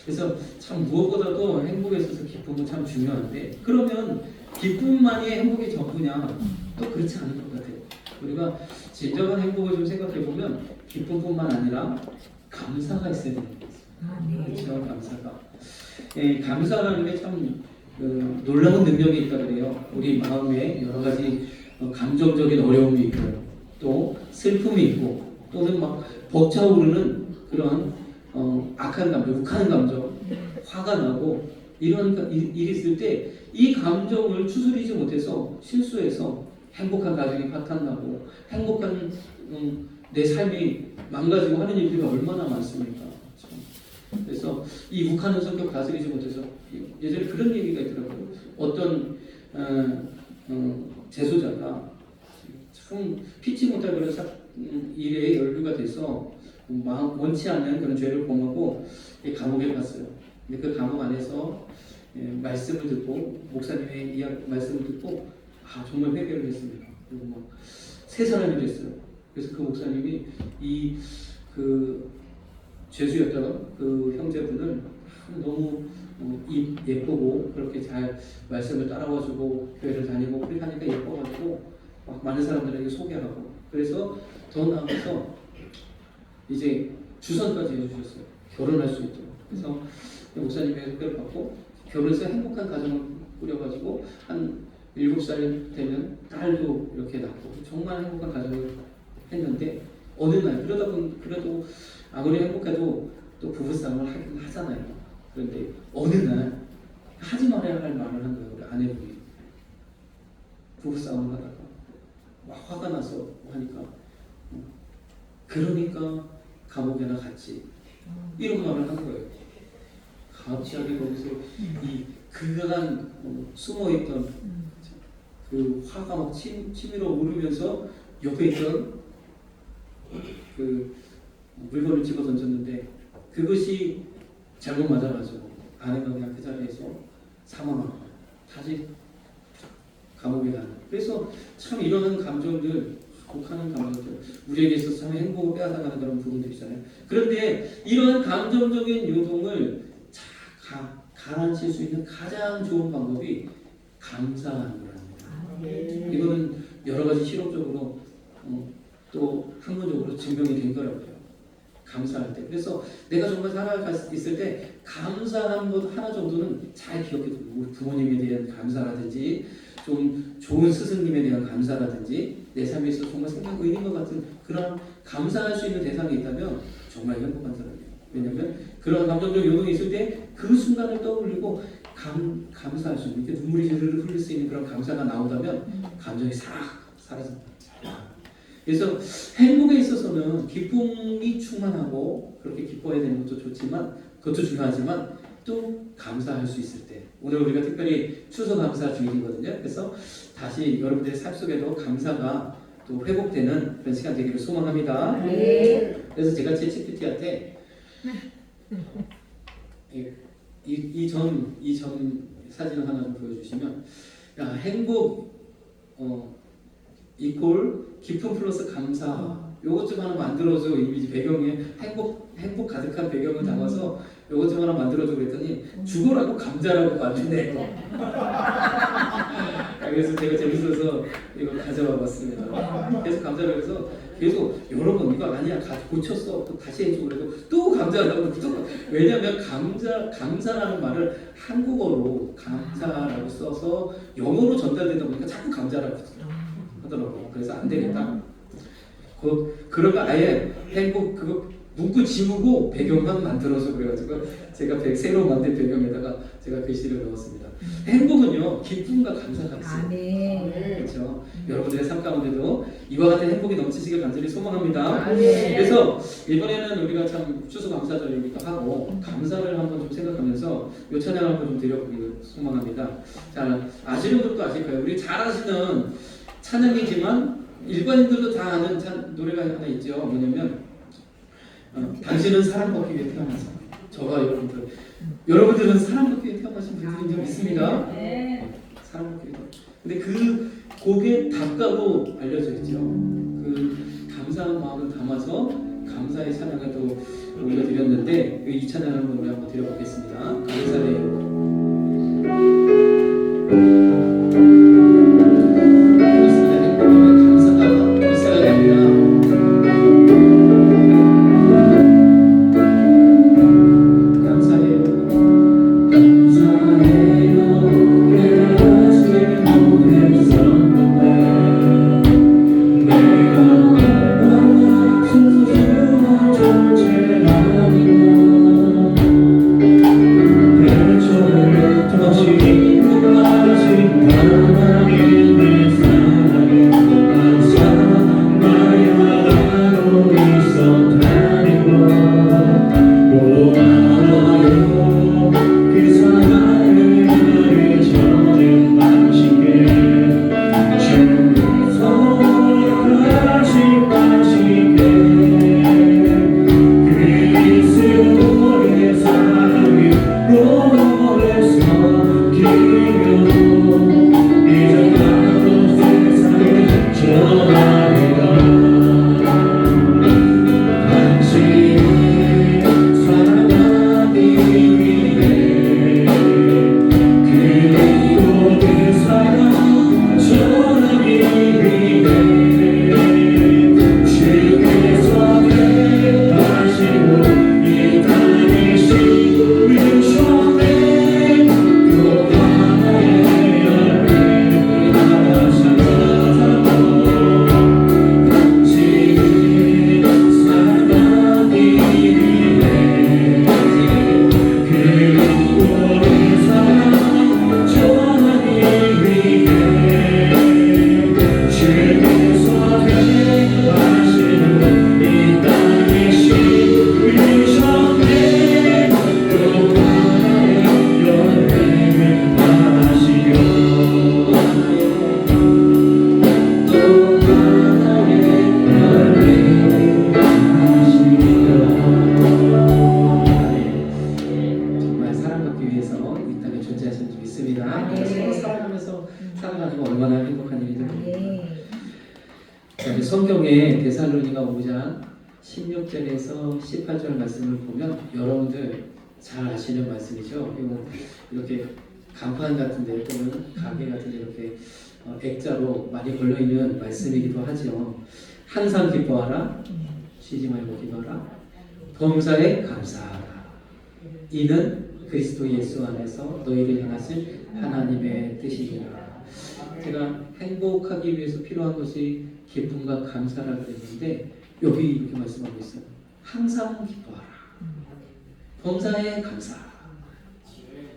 그래서 참 무엇보다도 행복에 있어서 기쁨은 참 중요한데, 그러면 기쁨만이 행복이 전부냐? 또 그렇지 않은 것 같아요. 우리가 진정한 행복을 좀 생각해 보면 기쁨뿐만 아니라 감사가 있어야 되는 거예요. 그렇죠, 감사가. 감사라는 게 참 놀라운 능력이 있다 그래요. 우리 마음에 여러 가지 감정적인 어려움이 있고요, 또 슬픔이 있고, 또는 막 벅차오르는 그런 악한 감정, 욱하는 감정, 화가 나고 이런 일이 있을 때 이 감정을 추스리지 못해서 실수해서 행복한 가정이 파탄나고 행복한 내 삶이 망가지고 하는 일들이 얼마나 많습니까? 그래서 이 욱하는 성격 다스리지 못해서, 예전에 그런 얘기가 있더라고요. 어떤 재소자가 참 피치 못할 그런 일에 연루가 돼서 원치 않는 그런 죄를 범하고 감옥에 갔어요. 근데 그 감옥 안에서 말씀을 듣고, 목사님의 말씀을 듣고 정말 회개를 했습니다. 그리고 막 새 사람이 됐어요. 그래서 그 목사님이 그 죄수였던 그 형제분을 너무 예쁘고 그렇게 잘 말씀을 따라와주고 교회를 다니고 그렇게 하니까 예뻐가지고 막 많은 사람들에게 소개하고, 그래서 더 나아가서 이제 주선까지 해주셨어요. 결혼할 수 있도록. 그래서 목사님의 소개를 받고 결혼해서 행복한 가정을 꾸려가지고 한 7살 되면 딸도 이렇게 낳고 정말 행복한 가정을 했는데, 어느 날 그래도 아무리 행복해도 또 부부싸움을 하긴 하잖아요. 그런데 어느 날 하지 말아야 할 말을 한 거예요. 우리 아내분이 부부싸움을 하다가 막 화가 나서 하니까, 그러니까 감옥에나 갔지, 이런 말을 한 거예요. 갑자기 거기서 그간 숨어있던 그 화가 막 치밀어 오르면서 옆에 있던 그 물건을 집어 던졌는데 그것이 잘못 맞아가지고 아내가 그냥 그 자리에서 사망하고 다시 감옥에 가는. 그래서 참 이런 감정들, 혹하는 감정들, 우리에게 있어서 참 행복을 빼앗아가는 그런 부분들이잖아요. 그런데 이러한 감정적인 요동을 가라앉힐 수 있는 가장 좋은 방법이 감사하는 거랍니다. 이거는 여러 가지 실험적으로 또 학문적으로 증명이 된 거라고요. 감사할 때. 그래서 내가 정말 살아가 있을 때 감사한 것 하나 정도는 잘 기억해두고, 부모님에 대한 감사라든지 좀 좋은 스승님에 대한 감사라든지 내 삶에 있어서 정말 생각 의미인 것 같은 그런 감사할 수 있는 대상이 있다면 정말 행복한 사람이에요. 왜냐하면 그런 감정적 요동이 있을 때 그 순간을 떠올리고 감사할 수 있는, 이렇게 눈물이 흐르르 흘릴 수 있는 그런 감사가 나온다면 감정이 사라집니다. 그래서 행복에 있어서는 기쁨이 충만하고 그렇게 기뻐야 되는 것도 좋지만, 그것도 중요하지만 또 감사할 수 있을 때, 오늘 우리가 특별히 추수감사 주일이거든요. 그래서 다시 여러분들의 삶 속에도 감사가 또 회복되는 그런 시간 되기를 소망합니다. 네. 그래서 제가 챗GPT한테 이 점 사진을 하나 좀 보여주시면, 야, 행복 이꼴 기쁨 플러스 감사, 요것 좀 하나 만들어줘. 이미지 배경에 행복 가득한 배경을 담아서 요것 좀 하나 만들어줘 그랬더니 죽어라고 감자라고 만드네요. 그래서 제가 재밌어서 이거 가져와 봤습니다. 계속 감자라고 해서 계속 여러 번 이거 아니야 고쳤어 또 다시 해줘 그래도 또 감자라고 또, 왜냐하면 감사라는 말을 한국어로 감사라고 써서 영어로 전달되다 보니까 자꾸 감자라고 하더라고요. 그래서 안 되겠다. 그러면 아예 행복 그거 문구 지우고 배경만 만들어서, 그래가지고 제가 새로 만든 배경에다가 제가 글씨를 넣었습니다. 행복은요 기쁨과 감사가 있어요. 그렇죠. 여러분들의 삶 가운데도 이와 같은 행복이 넘치시길 간절히 소망합니다. 그래서 이번에는 우리가 참 추수감사절이기도 하고 감사를 한번 좀 생각하면서 요 찬양을 한번 좀 드려보기를 소망합니다. 자, 아시는 분도 아실 거예요. 우리 잘 아시는 찬양이지만 일반인들도 다 아는 노래가 하나 있죠. 뭐냐면 당신은 사랑받기 위해 태어나서. 저가 여러분들은 사랑받기 위해 태어나신 분들인 적 있습니다. 사랑받기 위해. 근데 그 곡의 답가도 알려져 있죠. 그 감사한 마음을 담아서 감사의 찬양을 또 올려드렸는데 이 찬양 한번 우리 한번 드려보겠습니다. 감사해요. 성경의 데살로니가 5장 16절에서 18절 말씀을 보면 여러분들 잘 아시는 말씀이죠. 이렇게 간판 같은데 또는 가게 같은데 이렇게 액자로 많이 걸려있는 말씀이기도 하죠. 항상 기뻐하라, 쉬지 말고 기도하라, 범사에 감사하라. 이는 그리스도 예수 안에서 너희를 향하신 하나님의 뜻이니라. 제가 행복하기 위해서 필요한 것이 기쁨과 감사라고 했는데 여기 이렇게 말씀하고 있어요. 항상 기뻐하라. 범사에 감사하라.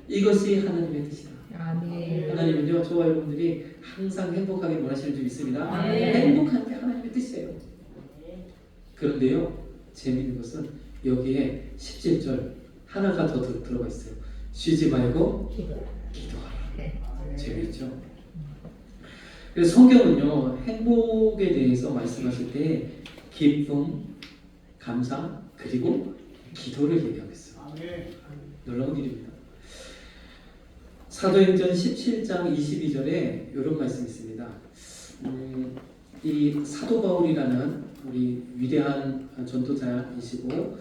이것이 하나님의 뜻이다. 아멘. 하나님은요, 저와 여러분들이 항상 행복하게 원하시는 줄 믿습니다. 아멘. 행복한 게 하나님의 뜻이에요. 그런데요, 재미있는 것은 여기에 17절 하나가 더 들어가 있어요. 쉬지 말고 기도하라. 재미있죠? 그래서 성경은요, 행복에 대해서 말씀하실 때 기쁨, 감사, 그리고 기도를 얘기하고 있어요. 놀라운 일입니다. 사도행전 17장 22절에 이런 말씀이 있습니다. 이 사도 바울이라는 우리 위대한 전도자이시고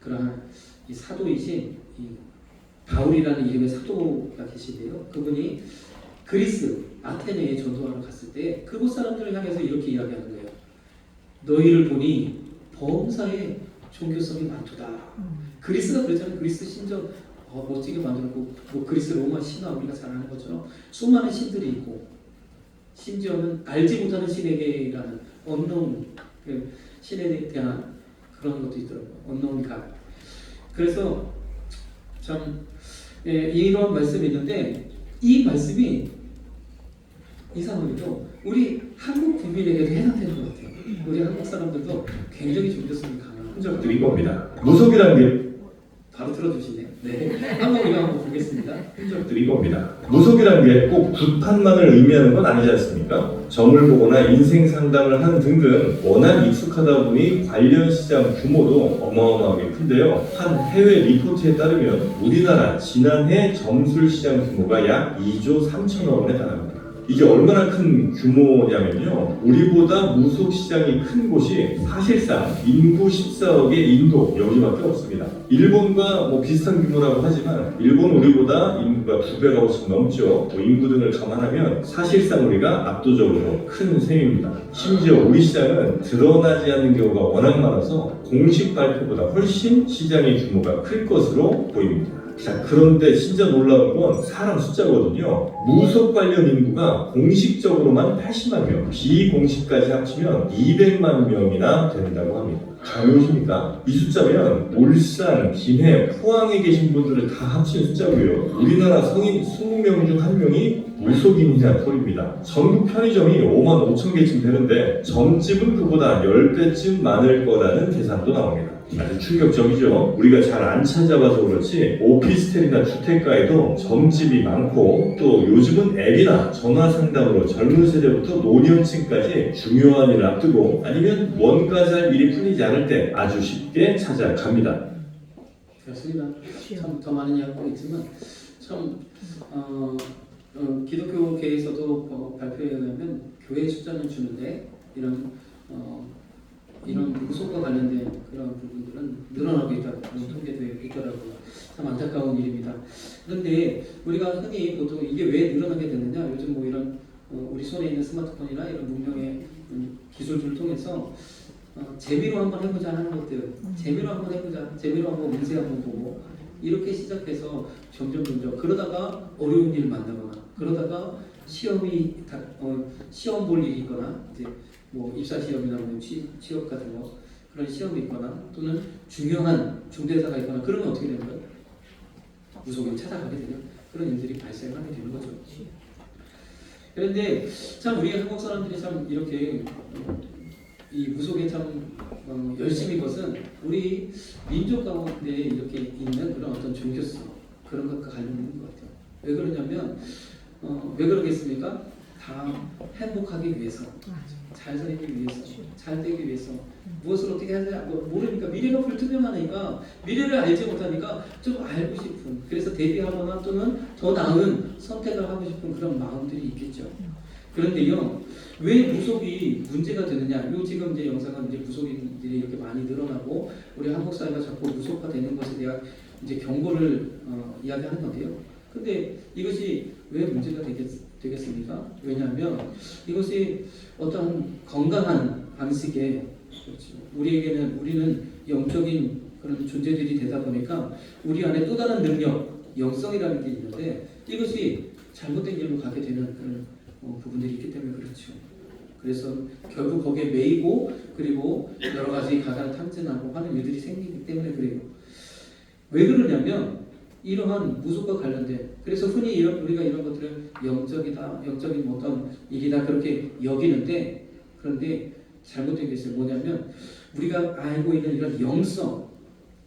그러한 이 사도이신 이 바울이라는 이름의 사도가 계신데요. 그분이 그리스 아테네에 전도하러 갔을 때 그곳 사람들을 향해서 이렇게 이야기하는 거예요. 너희를 보니 범사에 종교성이 많도다. 그리스가 그랬잖아요. 그리스 신전 멋지게 만들었고, 뭐 그리스 로마 신화 우리가 잘 아는 것처럼 수많은 신들이 있고, 심지어는 알지 못하는 신에게라는 언노운 신에 대한 그런 것도 있더라고요. 언노운 갓. 그래서 참 이런 말씀이 있는데 이 말씀이 이상하게도 우리 한국 국민에게도 해당되는 것 같아요. 우리 한국 사람들도 굉장히 종교성이 강한 흔적들이 이겁니다. 무속이라는 게 바로 틀어주시네요. 네, 한번 우리가 한번 보겠습니다. 흔적들이 이겁니다. 무속이라는 게 꼭 불판만을 의미하는 건 아니지 않습니까? 점을 보거나 인생 상담을 하는 등등 워낙 익숙하다 보니 관련 시장 규모도 어마어마하게 큰데요. 한 해외 리포트에 따르면 우리나라 지난해 점술 시장 규모가 약 2조 3천억 원에 달합니다. 이게 얼마나 큰 규모냐면요. 우리보다 무속 시장이 큰 곳이 사실상 인구 14억의 인도 여기밖에 없습니다. 일본과 뭐 비슷한 규모라고 하지만 일본 우리보다 인구가 2배가 훨씬 넘죠. 뭐 인구 등을 감안하면 사실상 우리가 압도적으로 큰 셈입니다. 심지어 우리 시장은 드러나지 않는 경우가 워낙 많아서 공식 발표보다 훨씬 시장의 규모가 클 것으로 보입니다. 자, 그런데 진짜 놀라운 건 사람 숫자거든요. 무속 관련 인구가 공식적으로만 80만 명, 비공식까지 합치면 200만 명이나 된다고 합니다. 가능하십니까? 이 숫자면 울산, 김해, 포항에 계신 분들을 다 합친 숫자고요. 우리나라 성인 20명 중 1명이 무속인이라는 소리입니다. 전국 편의점이 5만 5천 개쯤 되는데 점집은 그보다 10배쯤 많을 거라는 계산도 나옵니다. 아주 충격적이죠. 우리가 잘 안 찾아봐서 그렇지 오피스텔이나 주택가에도 점집이 많고 또 요즘은 앱이나 전화 상담으로 젊은 세대부터 노년층까지 중요한 일을 앞두고 아니면 뭔가 잘 일이 풀리지 않을 때 아주 쉽게 찾아갑니다. 그렇습니다. 참 더 많은 이야기가 있지만 참 기독교계에서도 발표에 의하면 교회 숫자는 주는데 이런 무속과 관련된 그런 부분들은 늘어나고 있다고 통계되어 있더라고요. 참 안타까운 일입니다. 그런데 우리가 흔히 보통 이게 왜 늘어나게 되느냐? 요즘 뭐 이런 우리 손에 있는 스마트폰이나 이런 문명의 기술들을 통해서 재미로 한번 해보자 하는 것들, 재미로 한번 해보자, 재미로 한번 운세 한번 보고 이렇게 시작해서 점점 그러다가 어려운 일을 만나거나 그러다가 시험 볼 일이 있거나 이제 뭐 입사 시험이나 뭐 취업 같은 거 그런 시험이 있거나 또는 중요한 중대사가 있거나 그러면 어떻게 되는 거예요? 무속인 찾아가게 되는 그런 일들이 발생하게 되는 거죠. 그런데 참 우리 한국 사람들이 참 이렇게 이 무속에 참 열심인 것은 우리 민족 가운데 이렇게 있는 그런 어떤 종교성 그런 것과 관련이 있는 것 같아요. 왜 그러냐면 왜 그러겠습니까? 다 행복하기 위해서, 잘 살기 위해서, 잘 되기 위해서 무엇을 어떻게 하냐 모르니까 미래가 불투명하니까 미래를 알지 못하니까 좀 알고 싶은 그래서 대비하거나 또는 더 나은 선택을 하고 싶은 그런 마음들이 있겠죠. 그런데요, 왜 무속이 문제가 되느냐? 요 지금 이제 영상은 이제 무속인들이 이렇게 많이 늘어나고 우리 한국 사회가 자꾸 무속화되는 것에 대한 이제 경고를 이야기하는 건데요. 근데 이것이 왜 문제가 되겠습니까? 왜냐하면 이것이 어떤 건강한 방식의 우리는 영적인 그런 존재들이 되다 보니까 우리 안에 또 다른 능력, 영성이라는 게 있는데 이것이 잘못된 길로 가게 되는 그런 부분들이 있기 때문에 그렇죠. 그래서 결국 거기에 매이고 그리고 여러 가지 가장 탐진하고 하는 일들이 생기기 때문에 그래요. 왜 그러냐면 이러한 무속과 관련된 그래서 흔히 우리가 이런 것들을 영적이다, 영적인 어떤 일이다 그렇게 여기는데 그런데 잘못된 게 있어요. 뭐냐면 우리가 알고 있는 이런 영성,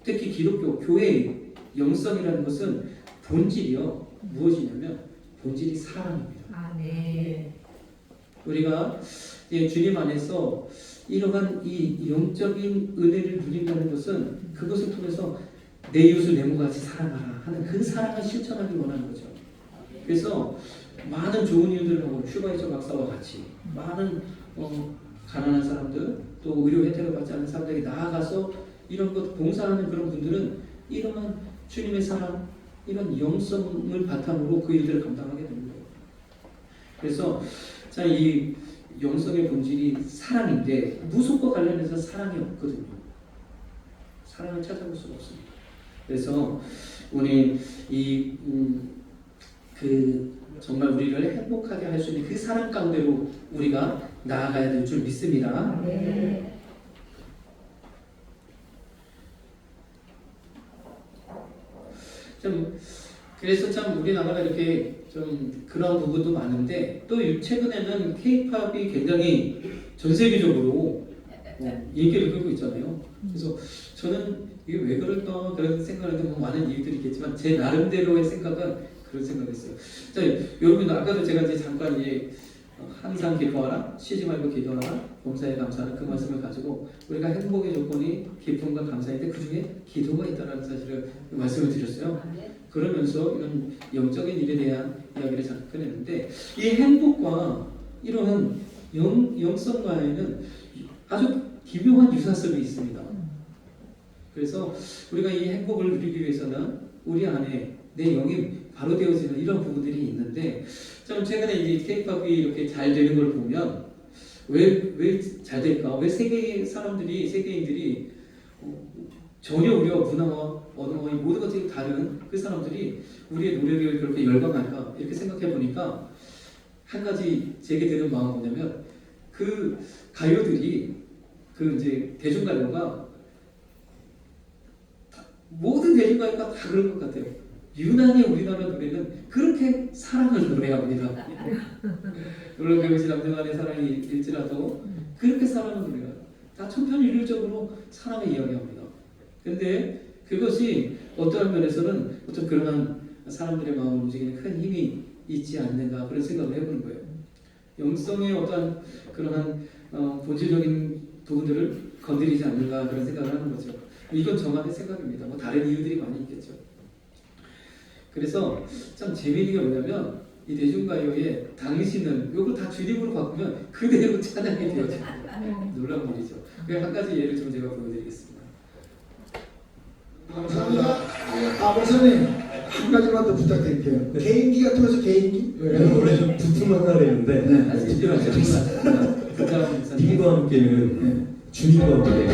특히 기독교 교회의 영성이라는 것은 본질이요 무엇이냐면 본질이 사랑입니다. 네. 우리가 주님 안에서 이러한 이 영적인 은혜를 누린다는 것은 그것을 통해서 내 이웃을 내 몸같이 사랑하라 하는 그 사랑을 실천하기 원하는 거죠. 그래서 많은 좋은 일들을 하고 슈바이처 박사와 같이 많은 가난한 사람들 또 의료 혜택을 받지 않는 사람들에게 나아가서 이런 것 봉사하는 그런 분들은 이러한 주님의 사랑 이런 영성을 바탕으로 그 일들을 감당하게 됩니다. 그래서 자, 이 영성의 본질이 사랑인데 무속과 관련해서 사랑이 없거든요. 사랑을 찾아볼 수가 없습니다. 그래서 오늘 정말 우리를 행복하게 할 수 있는 그 사랑 가운데로 우리가 나아가야 될 줄 믿습니다. 네. 그래서 참 우리나라가 이렇게 좀 그런 부분도 많은데 또 최근에는 K-팝이 굉장히 전 세계적으로 인기를 끌고 있잖아요. 그래서 저는 이게 왜 그럴까 그런 생각을 해도 많은 이유들이 있겠지만 제 나름대로의 생각은 그런 생각했어요. 자, 여러분 아까도 제가 이제 잠깐 항상 기도하라, 쉬지 말고 기도하라, 범사에 감사하는 그 말씀을 가지고 우리가 행복의 조건이 기쁨과 감사인데 그 중에 기도가 있다는 사실을 말씀을 드렸어요. 그러면서 이런 영적인 일에 대한 이야기를 자꾸 꺼내는데 이 행복과 이런 영성과에는 아주 기묘한 유사성이 있습니다. 그래서 우리가 이 행복을 누리기 위해서는 우리 안에 내 영이 바로 되어지는 이런 부분들이 있는데 좀 최근에 이제 케이팝이 이렇게 잘 되는 걸 보면 왜 잘 될까? 왜 세계인들이 전혀 우리와 문화와 언어와 모든 것들이 다른 그 사람들이 우리의 노래를 그렇게 열광할까? 이렇게 생각해 보니까 한 가지 제게 드는 마음은 뭐냐면 그 가요들이 그 이제 대중가요가 모든 대중가요가 다 그런 것 같아요. 유난히 우리나라 노래는 그렇게 사랑을 노래합니다. 물론 그것이 남녀간의 사랑일지라도 그렇게 사랑을 노래해요. 다 천편일률적으로 사랑을 이야기합니다. 근데 그것이 어떠한 면에서는 어떤 그러한 사람들의 마음을 움직이는 큰 힘이 있지 않는가 그런 생각을 해보는 거예요. 영성의 어떠한 그러한 본질적인 부분들을 건드리지 않는가 그런 생각을 하는 거죠. 이건 저만의 생각입니다. 뭐 다른 이유들이 많이 있겠죠. 그래서 참 재미있는 게 뭐냐면 이 대중가요에 당신은 이거 다 주립으로 바꾸면 그대로 찬양이 되어져요. 놀라운 일이죠. 그 한 가지 예를 좀 제가 보여드리겠습니다. 감사합니다. 목사님 한 가지만 더 부탁드릴게요. 네. 개인기가 통해서 개인기? 원래 좀 부품만 하려 했는데 님과 함께는 주님과 함께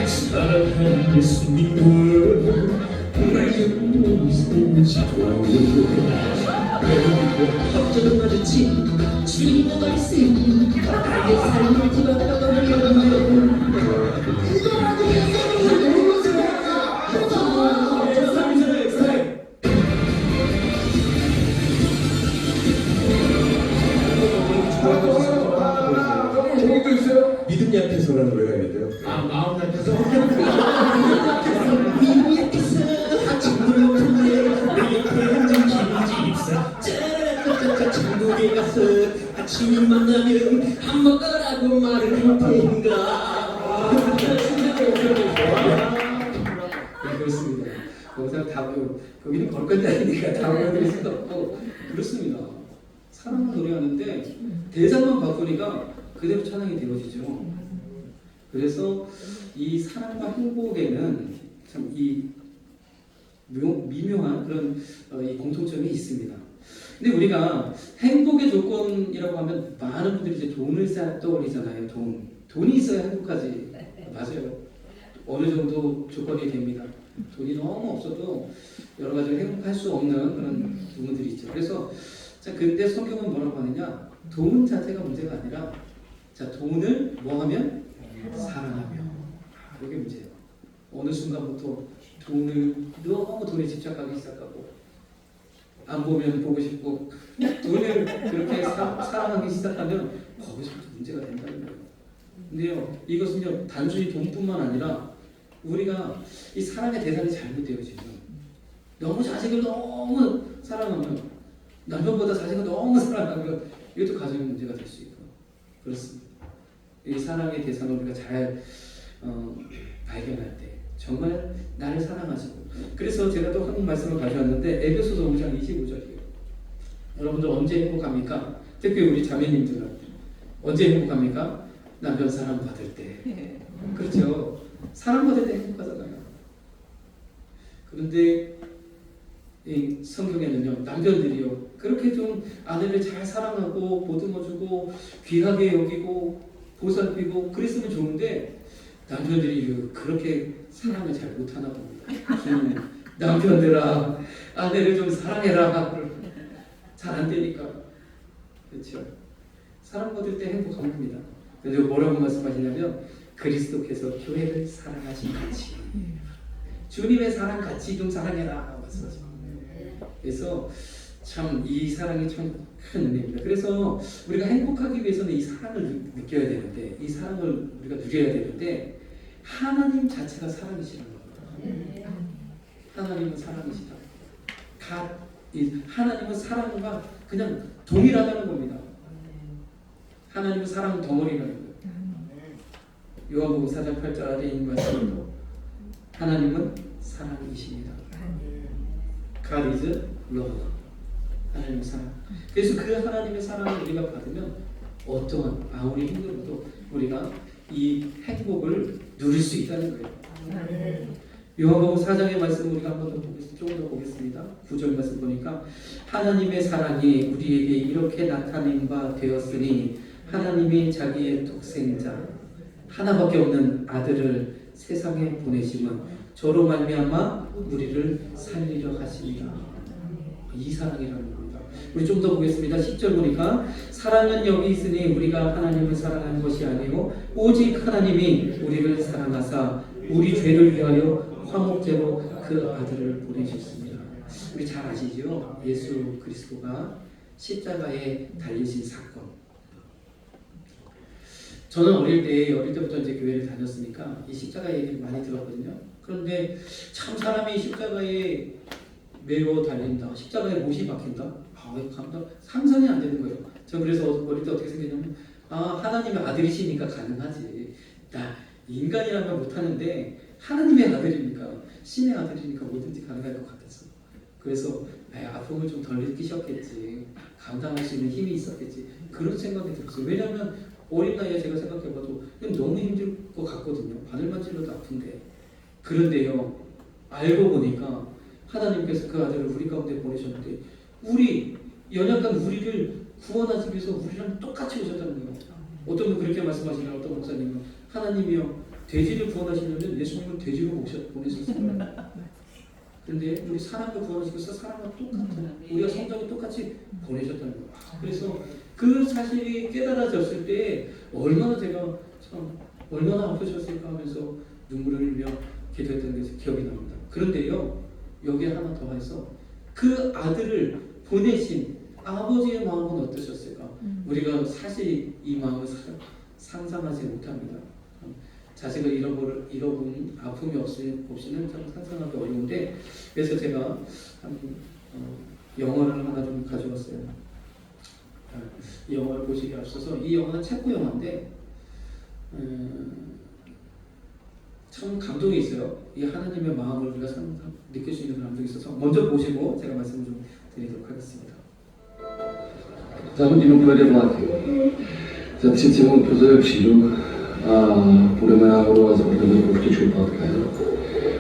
사랑하는 예수님을 어쩌면 마주친 주님의 말씀 나의 삶을 뒤바꿔버렸네 개인기도 있어요? 믿음 약해서라는 노래가 있는데요. 마음 약해서? 믿음이 약해서 아침으로 불래 내 옆에 앉은 김지 입사 짜라짜짜짜 천국에 가서 아침을 만나면 밥 먹으라고 말을 할 테인가 네, 그렇습니다. 거기서 거기는 걸건다니까 다 보여드릴 수도 없고 그렇습니다. 사랑을 노래하는데 대상만 바꾸니까 그대로 찬양이 되어지죠. 그래서 이 사랑과 행복에는 참 이 미묘한 그런 이 공통점이 있습니다. 근데 우리가 행복의 조건이라고 하면 많은 분들이 이제 돈을 떠올리잖아요. 돈이 있어야 행복하지. 맞아요. 어느 정도 조건이 됩니다. 돈이 너무 없어도 여러 가지로 행복할 수 없는 그런 부분들이 있죠. 그래서 자, 근데 성경은 뭐라고 하느냐? 돈 자체가 문제가 아니라 자, 돈을 뭐 하면? 사랑하며. 이게 문제예요. 어느 순간부터 너무 돈에 집착하기 시작하고 안 보면 보고 싶고 돈을 그렇게 사랑하기 시작하면 거기서부터 문제가 된다는 거예요. 근데요, 이것은요 단순히 돈뿐만 아니라 우리가 이 사랑의 대상이 잘못되어지면 너무 자식을 너무 사랑하면 남편보다 자식을 너무 사랑하면 이것도 가정의 문제가 될 수 있고 그렇습니다. 이 사랑의 대상을 우리가 잘 발견할 때 정말 나를 사랑하시고 그래서 제가 또 한 말씀을 가져왔는데 에베소서 5장 25절이에요. 여러분들 언제 행복합니까? 특히 우리 자매님들은 언제 행복합니까? 남편 사랑받을 때. 그렇죠. 사랑받을 때 행복하잖아요. 그런데 이 성경에는요 남편들이요 그렇게 좀 아내를 잘 사랑하고 보듬어주고 귀하게 여기고 보살피고 그랬으면 좋은데 남편들이 그렇게 사랑을 잘 못하나 봅니다. 남편들아 아내를 좀 사랑해라. 잘 안 되니까. 그렇죠. 사랑받을 때 행복한 겁니다. 그래서 뭐라고 말씀하시냐면 그리스도께서 교회를 사랑하신 같이 주님의 사랑 같이 좀 사랑해라 말씀하십니다. 그래서 참 이 사랑이 참 큰 은혜입니다. 그래서 우리가 행복하기 위해서는 이 사랑을 느껴야 되는데 이 사랑을 우리가 누려야 되는데 하나님 자체가 사랑이시라는 겁니다. 하나님은 사랑이시다. 하나님은 사랑과 그냥 동일하다는 겁니다. 하나님은 사랑 덩어리라는 거예요. 요한복음 4장 8절 아래 있는 말씀도 하나님은 사랑이십니다. God is love. 하나님의 사랑. 그래서 그 하나님의 사랑을 우리가 받으면 어떠한 아무리 힘들어도 우리가 이 행복을 누릴 수 있다는 거예요. 요한복음 4장의 말씀 우리가 한 번 더 보겠습니다. 조금 더 보겠습니다. 9절 말씀 보니까 하나님의 사랑이 우리에게 이렇게 나타낸 바 되었으니 하나님이 자기의 독생자 하나밖에 없는 아들을 세상에 보내심은 저로 말미암아 우리를 살리려 하십니다. 이 사랑이라는 겁니다. 우리 좀 더 보겠습니다. 10절 보니까 사랑은 여기 있으니 우리가 하나님을 사랑하는 것이 아니고 오직 하나님이 우리를 사랑하사 우리 죄를 위하여 화목제로 그 아들을 보내셨습니다. 우리 잘 아시죠? 예수 그리스도가 십자가에 달리신 사건. 저는 어릴 때부터 이제 교회를 다녔으니까 이 십자가 얘기를 많이 들었거든요. 그런데 참 사람이 십자가에 매어 달린다, 십자가에 못이 박힌다, 상상이 안 되는 거예요. 저 그래서 어릴 때 어떻게 생겼냐면 하나님의 아들이시니까 가능하지. 나 인간이라면 못하는데 하나님의 아들이니까 신의 아들이니까 뭐든지 가능할 것 같았어. 그래서 아픔을 좀 덜 느끼셨겠지, 감당할 수 있는 힘이 있었겠지, 그런 생각이 들었어요. 왜냐하면 어린 나이에 제가 생각해봐도 너무 힘들 것 같거든요. 바늘만 찔러도 아픈데. 그런데요, 알고 보니까 하나님께서 그 아들을 우리 가운데 보내셨는데 우리 연약한 우리를 구원하기 위해서 우리랑 똑같이 오셨다는 거예요. 어떤 분 그렇게 말씀하시나, 어떤 목사님은 하나님이요 돼지를 구원하시려면 예수님을 돼지로 보내셨어요. 그런데 우리 사람을 구원하시기 위해서 사람과 똑같은 우리가 성전에 똑같이 보내셨다는 거예요. 그래서 그 사실이 깨달아졌을 때 얼마나 제가 참 얼마나 아프셨을까 하면서 눈물을 흘려 기도했던 게 기억이 납니다. 그런데요, 여기에 하나 더 해서 그 아들을 보내신 아버지의 마음은 어떠셨을까? 우리가 사실 이 마음을 상상하지 못합니다. 자식을 잃어본 아픔이 없이는 참 상상하기 어려운데, 그래서 제가 영화를 하나 좀 가져왔어요. 이 영화를 보시기 앞서서 이 영화는 체코 영화인데 참 감동이 있어요. 이 하나님의 마음을 우리가 느낄 수 있는 감동이 있어서 먼저 보시고 제가 말씀을 좀 드리도록 하겠습니다.咱们这种观点话题，在这节目不是其中보려면 하고 와서 그래도 그렇게 좋을 것 같아요.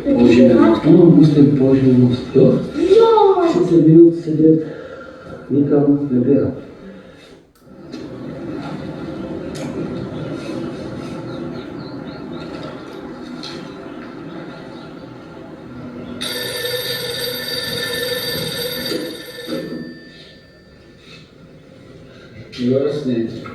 보시면 무슨 보시는 모습도 진짜 미국 세대 니까 레베라. 이거였으네.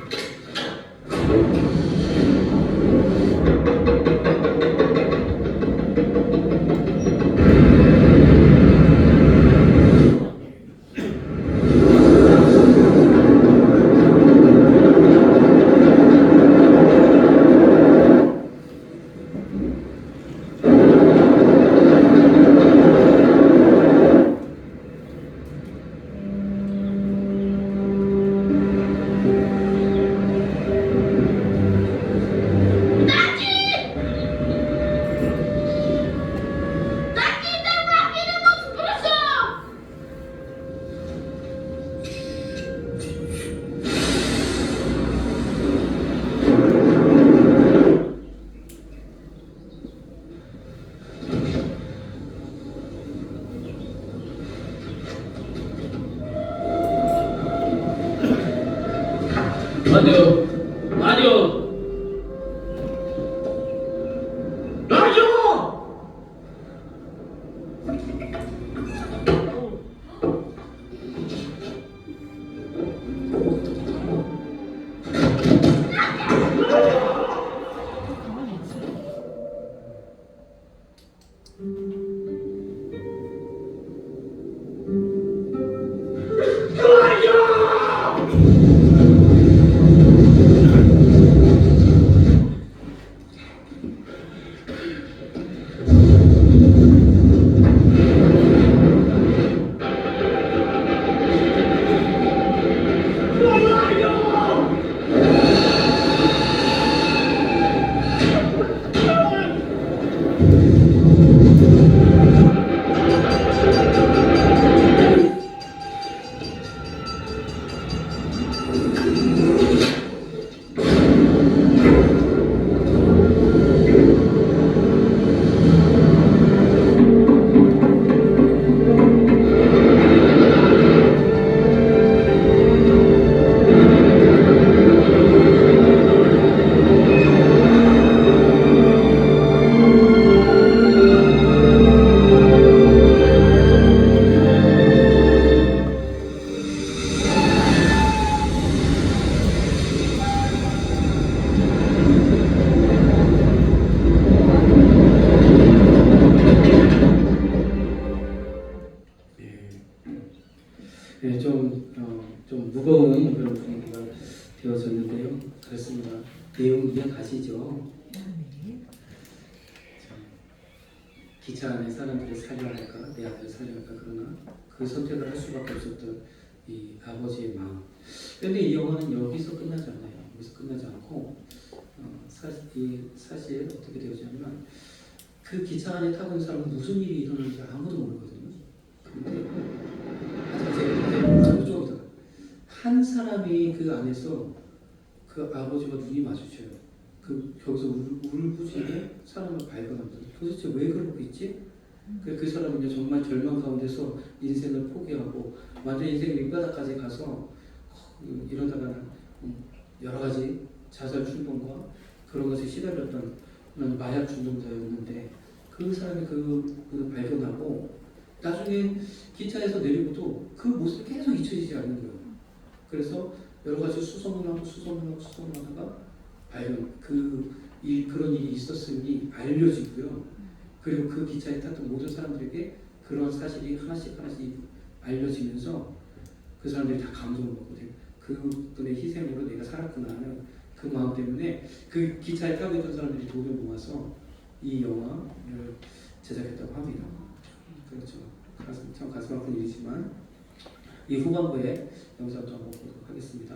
마리오! 기차 안에 사람들이 살려야 할까, 내 아들을 살려야 할까, 그러나 그 선택을 할 수밖에 없었던 이 아버지의 마음. 그런데 이 영화는 여기서 끝나지 않아요. 여기서 끝나지 않고 사실 어떻게 되었냐면 그 기차 안에 타고 있는 사람은 무슨 일이 일어나는지 아무도 모르거든요. 근데 한 사람이 그 안에서 그 아버지와 눈이 마주쳐요. 거기서 울부짖게 사람을 발견합니다. 도대체 왜 그러고 있지? 그 사람은 이제 정말 절망 가운데서 인생을 포기하고 완전 인생 밑바닥까지 가서 이러다가는 여러 가지 자살 충동과 그런 것에 시달렸던 마약 중독자였는데 그 사람이 그걸 발견하고 나중에 기차에서 내리고도 그 모습이 계속 잊혀지지 않는 거예요. 그래서 여러 가지 수소문하고 하다가 발견 그런 일이 있었음이 알려지고요. 그리고 그 기차에 탔던 모든 사람들에게 그런 사실이 하나씩 알려지면서 그 사람들이 다 감동을 받고 그분의 희생으로 내가 살았구나 하는 그 마음 때문에 그 기차에 타고 있던 사람들이 돈을 모아서 이 영화를 제작했다고 합니다. 그렇죠. 참 가슴 아픈 일이지만 이 후반부에 영상도 한번 보도록 하겠습니다.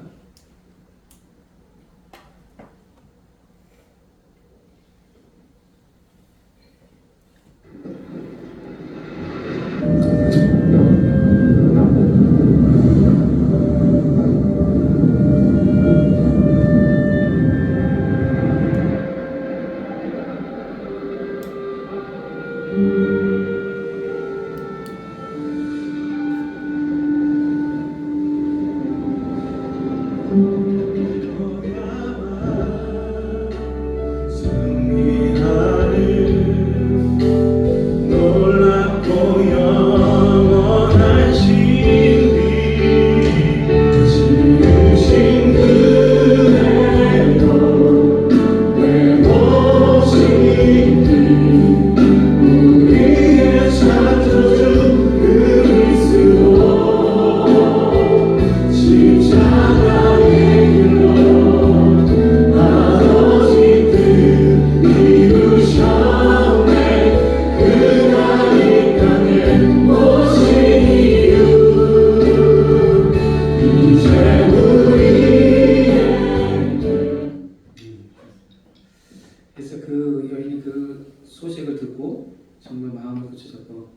그래서 그 여인이 그 소식을 듣고 정말 마음을 고쳐졌고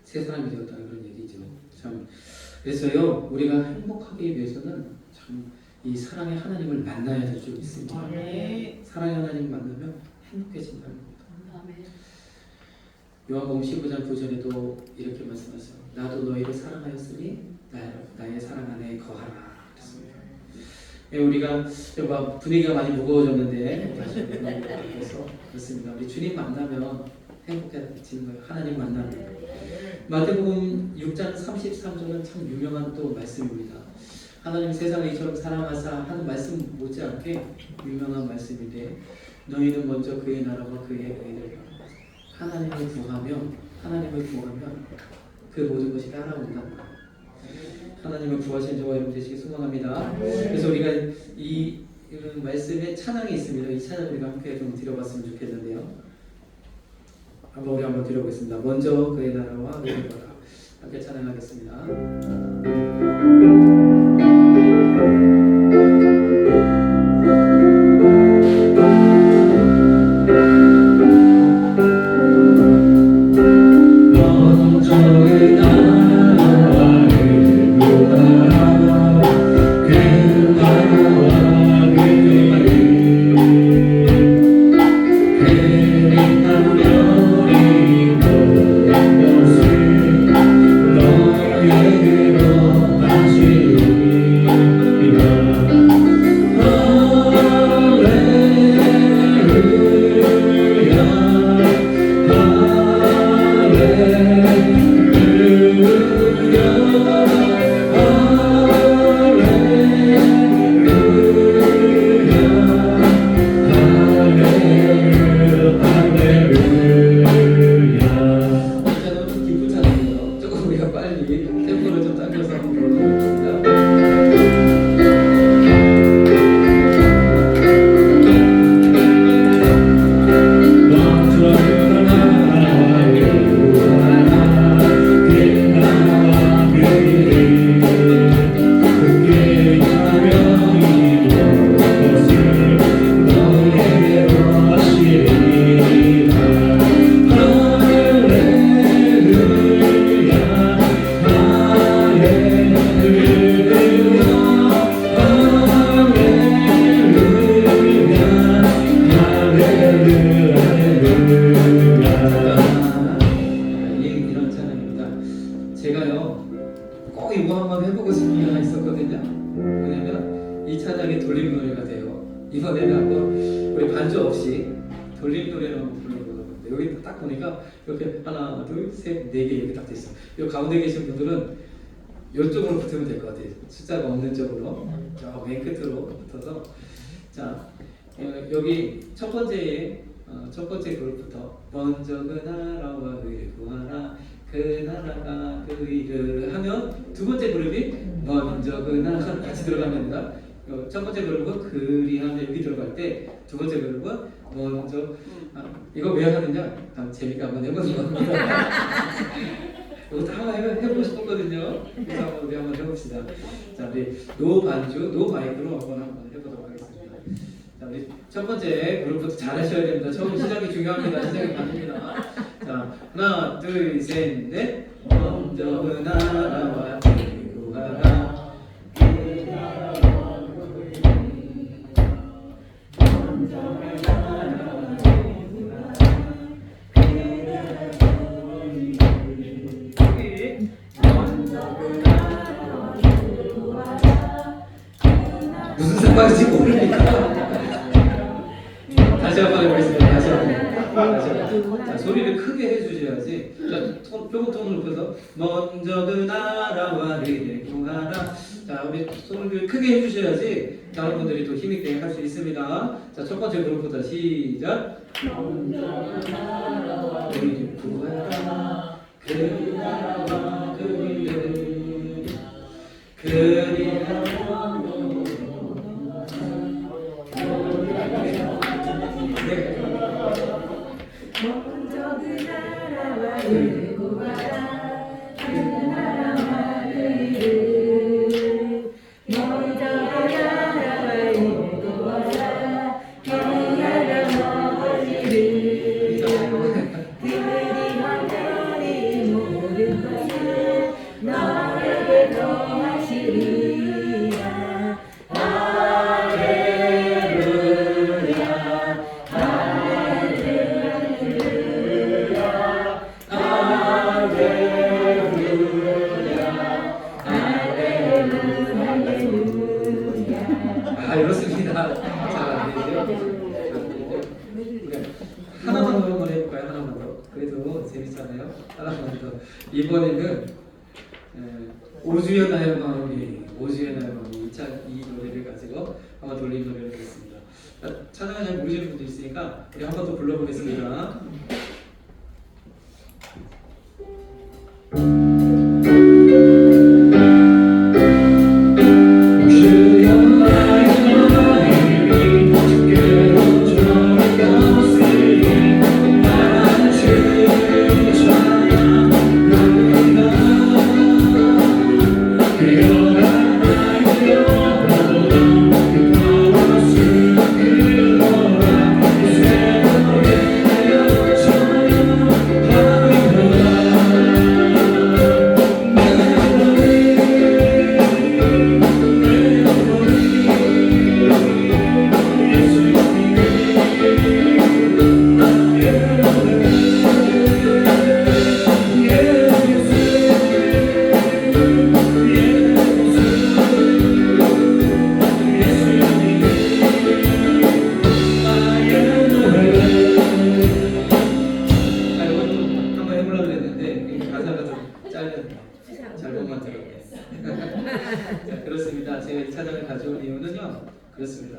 새 사람이 되었다는 그런 얘기죠. 참 그래서요 우리가 행복하기 위해서는 참 이 사랑의 하나님을 만나야 될 줄 믿습니다. 사랑의 하나님을 만나면 행복해진다는 겁니다. 요한복음 15장 9절에도 이렇게 말씀하세요. 나도 너희를 사랑하였으니 나의 사랑 안에 거하라. 그랬습니다. 우리가 분위기가 많이 무거워졌는데 다시 그래서 그렇습니다. 우리 주님 만나면 행복해지는 거예요. 하나님 만나면. 마태복음 6장 33절은 참 유명한 또 말씀입니다. 하나님 세상을 이처럼 사랑하사 하는 말씀 못지않게 유명한 말씀인데 너희는 먼저 그의 나라와 그의 의를 하나님을 구하면 그 모든 것이 따라온다. 하나님을 구하시는 저와 여러분 되시길 소망합니다. 그래서 우리가 이 말씀에 찬양이 있습니다. 이 찬양 우리가 함께 좀 드려봤으면 좋겠는데요. 우리 한번 드려보겠습니다. 먼저 그의 나라와 그의 거라 함께 찬양하겠습니다. 한번 불러보는데 여기 딱 보니까 이렇게 하나, 둘, 셋, 네 개 이렇게 딱 돼 있어. 요 가운데 계신 분들은 이쪽으로 붙으면 될 것 같아요. 숫자가 없는 쪽으로 맨 끝으로 붙어서 자 여기 첫 번째 그룹부터 먼저 그 나라와 의를 구하라 그 나라가 그 일을 하면 두 번째 그룹이 먼저 그 나라 같이 들어가면 됩니다. 첫 번째 그룹은 그리하면 여기 들어갈 때 두 번째 그룹은 먼저 이거 왜 하느냐? 재미가 한번 해보는 겁니다. 이것도 한번 해보고 싶었거든요. 그래서 우리 한번 해봅시다. 자, 우리 노 반주, 노 마이크로 한번 해보도록 하겠습니다. 자, 우리 첫 번째 그룹부터 잘 하셔야 됩니다. 처음 시작이 중요합니다. 시작이 반입니다. 자, 하나, 둘, 셋, 넷. 먼저 그 나라와 구하라. 무슨 상관인지 모르니까 다시 한번 해보겠습니다. 다시 한번. 자, 소리를 크게 해주셔야지. 자, 조금 톤을 높여서 먼저 그 나라와 의를 구하라. 자, 우리 손을 크게 해주셔야지 다른 분들이 또 힘있게 할 수 있습니다. 자, 첫 번째 그룹부터 시작. 먼저 그 나라와 의를 구하라 그 나라와 그 의를 그리하라. 먼저 그 나라와 의를 구하라 그 나라와 의를 먼저 그 나라와 의를 구하라 그 나라와 의를 그들이 하나님 모든 것을 너에게 더하시리라. 이렇습니다. 자, 이제 하나만 더 한번 해볼까요? 하나만 더. 그래도 재밌잖아요. 하나만 더. 이번에는 오주연 나의 마음이 이 노래를 가지고 한번 돌린 노래를 하겠습니다. 찬양을 잘 모르시는 분도 있으니까 우리 한번 더 불러보겠습니다. 잘못만 들었네. 자, 그렇습니다. 제 찬양을 가져온 이유는요. 그렇습니다.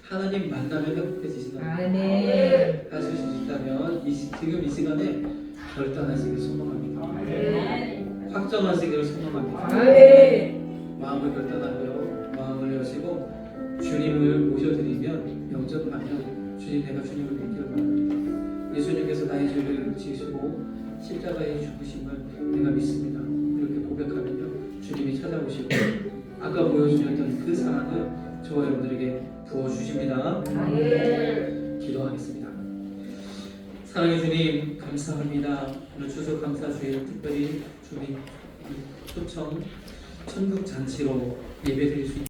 하나님 만나면 행복해지신다. 아멘. 하실 수 있다면 지금 이 시간에 결단하시길 소망합니다. 확정하시기를 소망합니다. 아멘. 마음을 결단하고요. 마음을 여시고 주님을 모셔드리면 영접하면 주님 내가 주님을 믿기를 바랍니다. 예수님께서 나의 죄를 지시고 십자가에 죽으심을 내가 믿습니다. 이렇게 고백하면요 주님이 찾아오시고 아까 보여주셨던 그 사랑을 저와 여러분들에게 부어주십니다. 기도하겠습니다. 사랑의 주님 감사합니다. 오늘 추수 감사주일 특별히 주님 초청 천국 잔치로 예배드릴 수 있습니다.